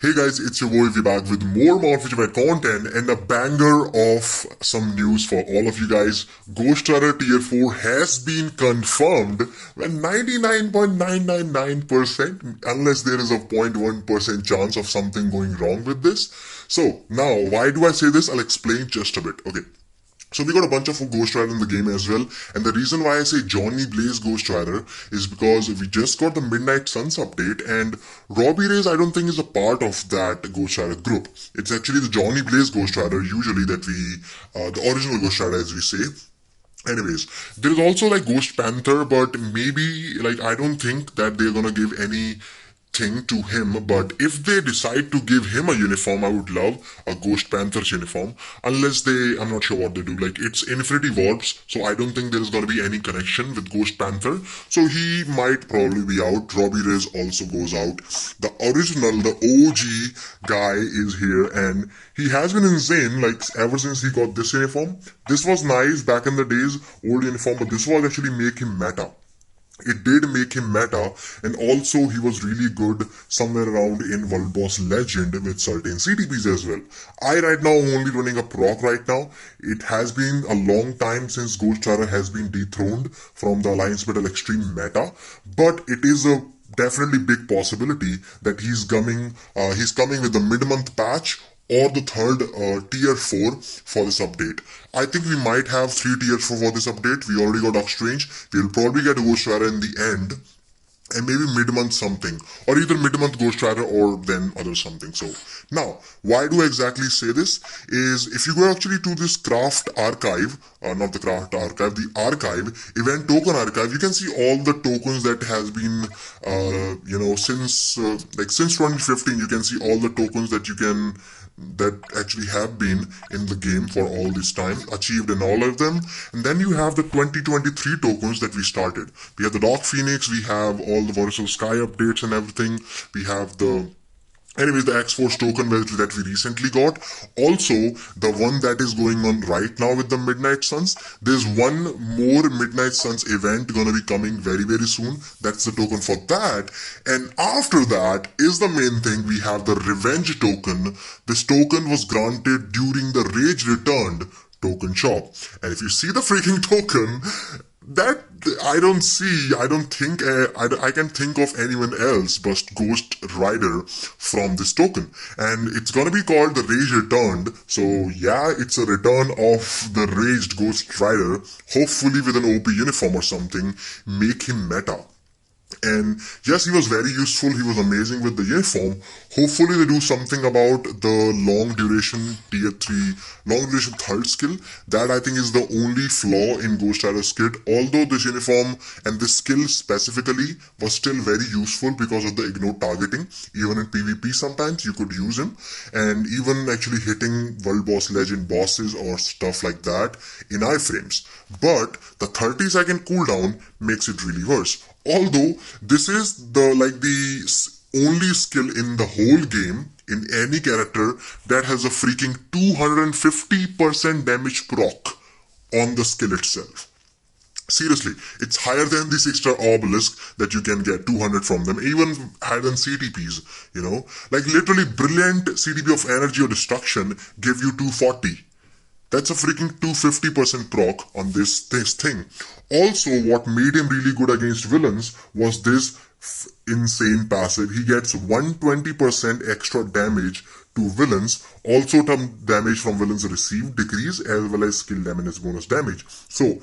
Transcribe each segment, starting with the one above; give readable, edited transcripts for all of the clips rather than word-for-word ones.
Hey guys, it's your boy V back with more Feature content and a banger of some news for all of you guys. Ghost Rider Tier 4 has been confirmed when 99.999%, unless there is a 0.1% chance of something going wrong with this. So now, why do I say this? I'll explain just a bit. Okay. So we got a bunch of Ghost Rider in the game as well, and the reason why I say Johnny Blaze Ghost Rider is because we just got the Midnight Suns update, and Robbie Reyes I don't think is a part of that Ghost Rider group. It's actually the Johnny Blaze Ghost Rider usually that the original Ghost Rider as we say. Anyways, there is also like Ghost Panther, but maybe like I don't think that they're gonna give any thing to him, but if they decide to give him a uniform, I would love a Ghost Panther's uniform, unless I'm not sure what they do. Like, it's Infinity Warps, so I don't think there's gonna be any connection with Ghost Panther, so he might probably be out. Robbie Reyes also goes out. The original, the OG guy is here, and he has been insane, like, ever since he got this uniform. This was nice back in the days, old uniform, but this was actually make him meta. It did make him meta, and also he was really good somewhere around in World Boss Legend with certain CTPs as well. I right now am only running a proc right now. It has been a long time since Ghost Rider has been dethroned from the Alliance Battle Extreme meta, but it is a definitely big possibility that he's coming with the mid-month patch or the third tier 4 for this update. I think we might have 3 tiers for this update. We already got Dark Strange. We'll probably get a Ghost Rider in the end, and maybe mid-month something, or either mid-month Ghost Rider or then other something. So now, why do I exactly say this is if you go actually to this craft archive, not the craft archive, the archive, event token archive, you can see all the tokens that has been, since 2015, you can see all the tokens that actually have been in the game for all this time, achieved in all of them. And then you have the 2023 tokens that we started. We have the Dark Phoenix, we have all the Vertical Sky updates and everything. We have the X-Force token that we recently got. Also, the one that is going on right now with the Midnight Suns. There's one more Midnight Suns event gonna be coming very, very soon. That's the token for that. And after that is the main thing. We have the Revenge token. This token was granted during the Rage Returned token shop. And if you see the freaking token, that I can think of anyone else but Ghost Rider from this token, and it's gonna be called the Rage Returned. So yeah, it's a return of the Raged Ghost Rider, hopefully with an OP uniform or something, make him meta. And yes, he was very useful, he was amazing with the uniform. Hopefully they do something about the long duration tier 3, long duration third skill. That I think is the only flaw in Ghost Rider's kit. Although this uniform and this skill specifically was still very useful because of the ignore targeting. Even in PvP sometimes you could use him. And even actually hitting World Boss Legend bosses or stuff like that in iframes. But the 30-second cooldown makes it really worse. Although this is the only skill in the whole game in any character that has a freaking 250% damage proc on the skill itself. Seriously, it's higher than this extra obelisk that you can get 200 from them, even higher than CTPs, Like literally brilliant CTP of energy or destruction give you 240. That's a freaking 250% proc on this thing. Also, what made him really good against villains was this insane passive. He gets 120% extra damage to villains. Also, damage from villains received decrease as well as skill damage bonus damage. So,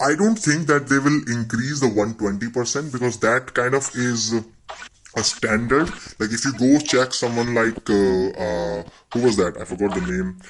I don't think that they will increase the 120% because that kind of is a standard. Like if you go check someone like who was that? I forgot the name.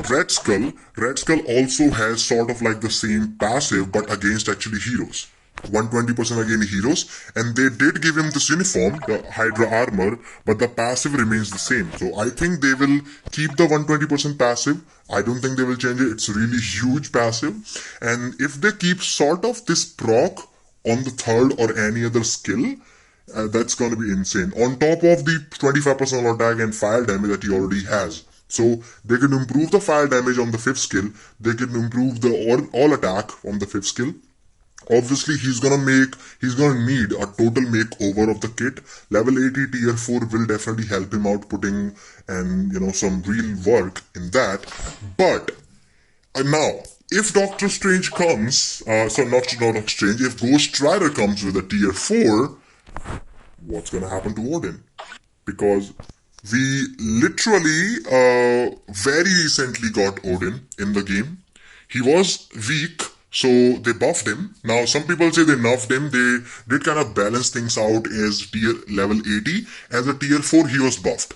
Red Skull. Red Skull also has sort of like the same passive but against actually heroes. 120% against heroes, and they did give him this uniform, the Hydra armor, but the passive remains the same. So I think they will keep the 120% passive. I don't think they will change it. It's a really huge passive. And if they keep sort of this proc on the third or any other skill, that's going to be insane. On top of the 25% attack and fire damage that he already has. So they can improve the fire damage on the 5th skill. They can improve the all attack on the 5th skill. Obviously, he's gonna need a total makeover of the kit. Level 80 tier 4 will definitely help him out putting and some real work in that. But now, if Doctor Strange comes, not Doctor Strange, if Ghost Rider comes with a tier 4, what's gonna happen to Odin? Because we literally very recently got Odin in the game. He was weak, so they buffed him. Now some people say they nerfed him. They did kind of balance things out as tier level 80. As a tier 4 he was buffed.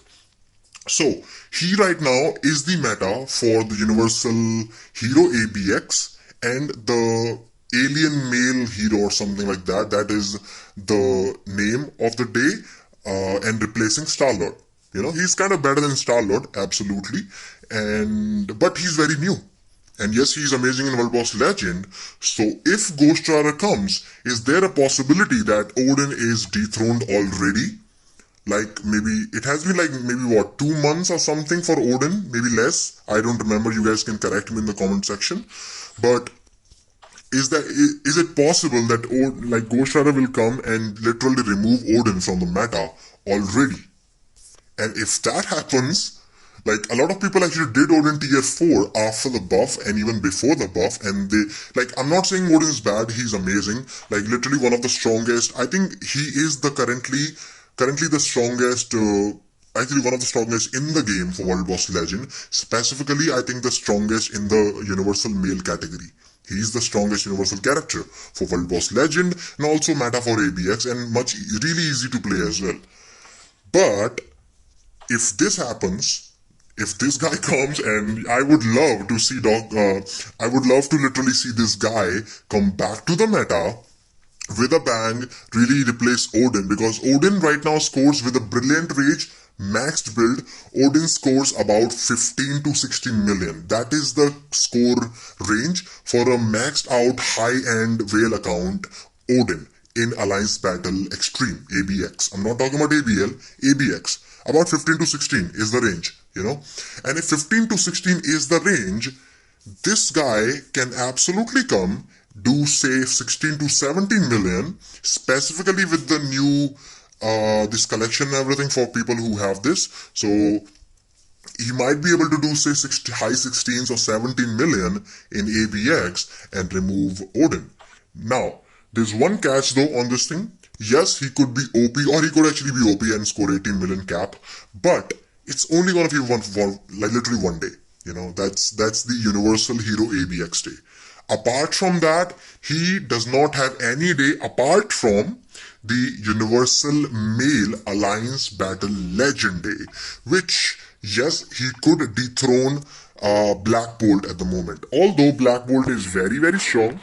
So he right now is the meta for the Universal Hero ABX and the Alien Male Hero or something like that. That is the name of the day, and replacing Star-Lord. He's kind of better than Star-Lord, absolutely, but he's very new. And yes, he's amazing in World Boss Legend. So if Ghost Rider comes, is there a possibility that Odin is dethroned already? Like maybe it has been like maybe what 2 months or something for Odin, maybe less. I don't remember. You guys can correct me in the comment section. But is it possible that Ghost Rider will come and literally remove Odin from the meta already? And if that happens, like a lot of people actually did Odin tier 4 after the buff and even before the buff, and I'm not saying Odin is bad, he's amazing, like literally one of the strongest. I think he is the currently the strongest, actually one of the strongest in the game for World Boss Legend. Specifically, I think the strongest in the Universal Male category. He's the strongest Universal character for World Boss Legend and also meta for ABX and really easy to play as well. But if this happens, if this guy comes, and I would love to see I would love to literally see this guy come back to the meta with a bang, really replace Odin, because Odin right now scores with a Brilliant Rage maxed build. Odin scores about 15 to 16 million. That is the score range for a maxed out high-end whale account Odin in Alliance Battle Extreme, ABX. I'm not talking about ABL, ABX. About 15 to 16 is the range, And if 15 to 16 is the range, this guy can absolutely come, do say 16 to 17 million, specifically with the new this collection and everything for people who have this. So he might be able to do say high 16s or 17 million in ABX and remove Odin. Now, there's one catch though on this thing. Yes, he could be OP, or he could actually be OP and score 18 million cap, but it's only gonna be literally one day. That's the Universal Hero ABX day. Apart from that, he does not have any day apart from the Universal Male Alliance Battle Legend day, which, yes, he could dethrone Black Bolt at the moment. Although Black Bolt is very, very strong.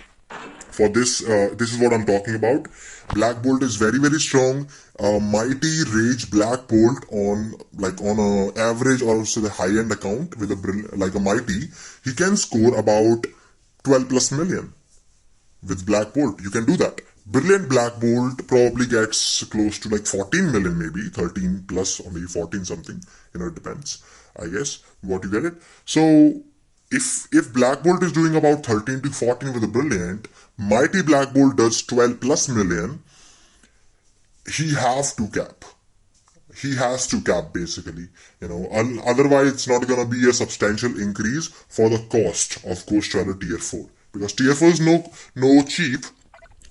For this, this is what I'm talking about. Black Bolt is very, very strong. Mighty Rage Black Bolt on a average or say the high end account with a Mighty, he can score about 12 plus million with Black Bolt. You can do that. Brilliant Black Bolt probably gets close to 14 million, maybe 13 plus or maybe 14 something. It depends, I guess, what you get it. So if Black Bolt is doing about 13 to 14 with a Brilliant, Mighty Black Bolt does 12 plus million, he has to cap. He has to cap basically, otherwise it's not gonna be a substantial increase for the cost of Ghost Rider tier 4. Because tier 4 is no cheap.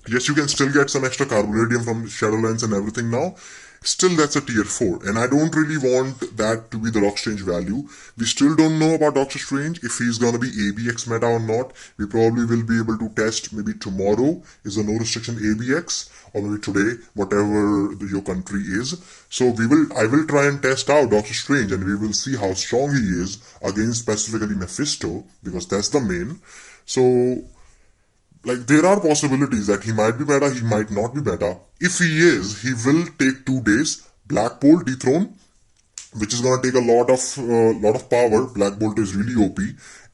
Yes, you can still get some extra Carbonadium from Shadowlands and everything now. Still, that's a tier 4, and I don't really want that to be the Doctor Strange value. We still don't know about Doctor Strange, if he's gonna be ABX meta or not. We probably will be able to test maybe tomorrow, is a no restriction ABX, or maybe today, whatever your country is. So I will try and test out Doctor Strange, and we will see how strong he is against specifically Mephisto, because that's the main. So there are possibilities that he might be better, he might not be better. If he is, he will take 2 days. Black Bolt dethrone, which is gonna take a lot of power. Black Bolt is really OP,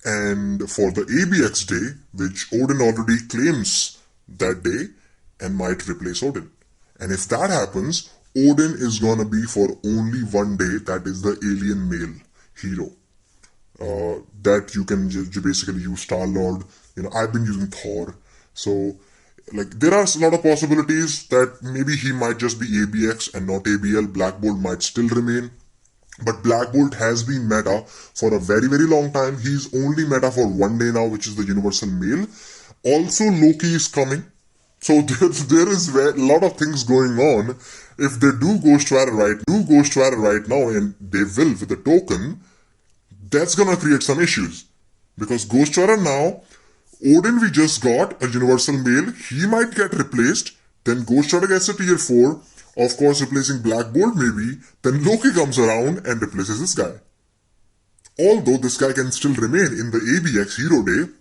and for the ABX day, which Odin already claims that day, and might replace Odin. And if that happens, Odin is gonna be for only one day. That is the Alien Male Hero. That you can basically use Star-Lord. I've been using Thor. So Like, there are a lot of possibilities that maybe he might just be ABX and not ABL. Black Bolt might still remain. But Black Bolt has been meta for a very, very long time. He's only meta for one day now, which is the Universal Male. Also, Loki is coming. So there is a lot of things going on. If they do Ghost Rider right now, and they will with the token, that's gonna create some issues. Because Ghost Rider now, Odin we just got, a Universal Male, he might get replaced. Then Ghost Rider gets a tier 4, of course replacing Black Bolt maybe. Then Loki comes around and replaces this guy. Although this guy can still remain in the ABX Hero Day,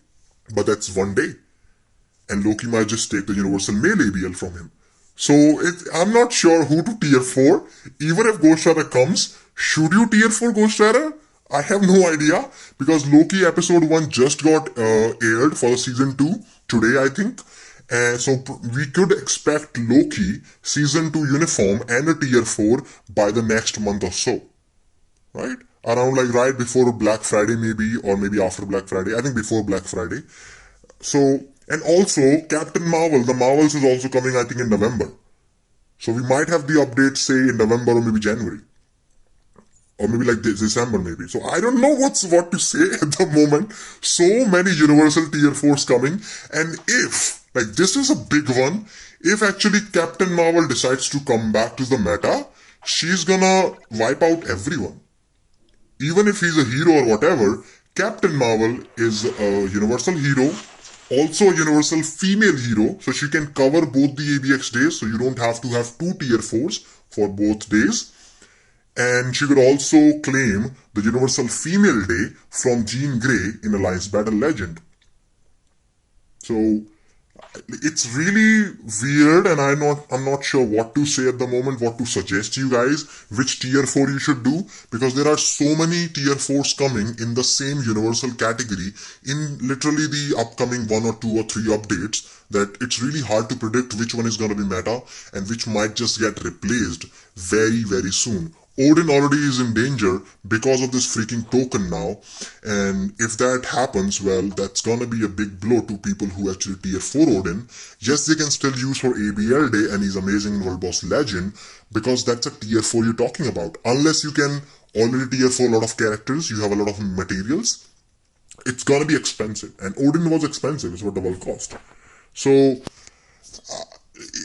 but that's one day. And Loki might just take the Universal Male ABL from him. So I'm not sure who to tier 4. Even if Ghost Rider comes, should you tier 4 Ghost Rider? I have no idea, because Loki episode 1 just got aired for season 2 today, I think. So we could expect Loki season 2 uniform and a tier 4 by the next month or so. Right? Around like right before Black Friday maybe, or maybe after Black Friday. I think before Black Friday. So, and also Captain Marvel, the Marvels is also coming I think in November. So we might have the update say in November or maybe January. Or maybe like December maybe. So I don't know what to say at the moment. So many Universal tier 4s coming. And if, like this is a big one, if actually Captain Marvel decides to come back to the meta, she's gonna wipe out everyone. Even if he's a hero or whatever, Captain Marvel is a Universal hero, also a Universal female hero, so she can cover both the ABX days, so you don't have to have 2 tier 4s for both days. And she could also claim the Universal Female Day from Jean Grey in Alliance Battle Legend. So it's really weird, and I'm not sure what to say at the moment, what to suggest to you guys, which tier 4 you should do, because there are so many tier 4s coming in the same Universal category in literally the upcoming 1 or 2 or 3 updates, that it's really hard to predict which one is going to be meta and which might just get replaced very, very soon. Odin already is in danger because of this freaking token now, and if that happens, well, that's gonna be a big blow to people who actually tier 4 Odin. Yes, they can still use for ABL Day and he's amazing in World Boss Legend, because that's a tier 4 you're talking about. Unless you can already tier 4 a lot of characters, you have a lot of materials, it's gonna be expensive, and Odin was expensive, it's what double cost. So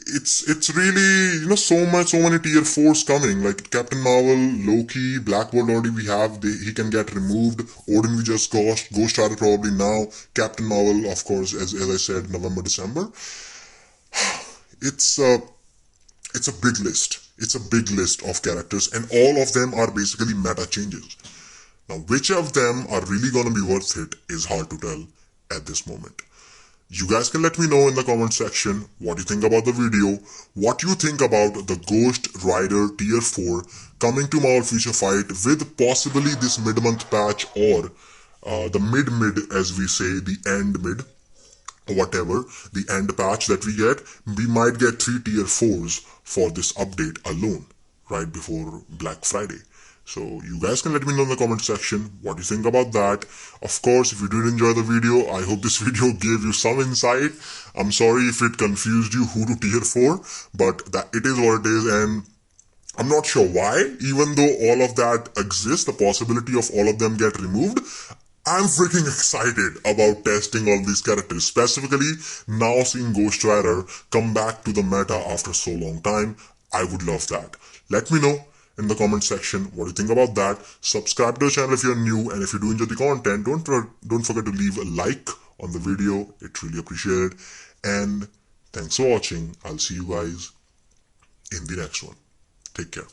it's really, you know, so many tier 4s coming, like Captain Marvel, Loki, Black Bolt already we have, he can get removed, Odin we just got, Ghost Rider probably now, Captain Marvel of course as I said November, December. It's a big list. It's a big list of characters, and all of them are basically meta changes. Now which of them are really gonna be worth it is hard to tell at this moment. You guys can let me know in the comment section what you think about the video, what you think about the Ghost Rider tier 4 coming to Marvel Future Fight with possibly this mid-month patch, or the mid as we say, the end mid, whatever, the end patch that we get. We might get 3 tier 4s for this update alone, right before Black Friday. So you guys can let me know in the comment section what you think about that. Of course, if you did enjoy the video, I hope this video gave you some insight. I'm sorry if it confused you who to tier 4, but that it is what it is, and I'm not sure why, even though all of that exists, the possibility of all of them get removed. I'm freaking excited about testing all these characters, specifically now seeing Ghost Rider come back to the meta after so long time. I would love that. Let me know in the comment section what you think about that. Subscribe to the channel if you're new, and if you do enjoy the content, don't forget to leave a like on the video. It's really appreciated. And thanks for watching. I'll see you guys in the next one. Take care.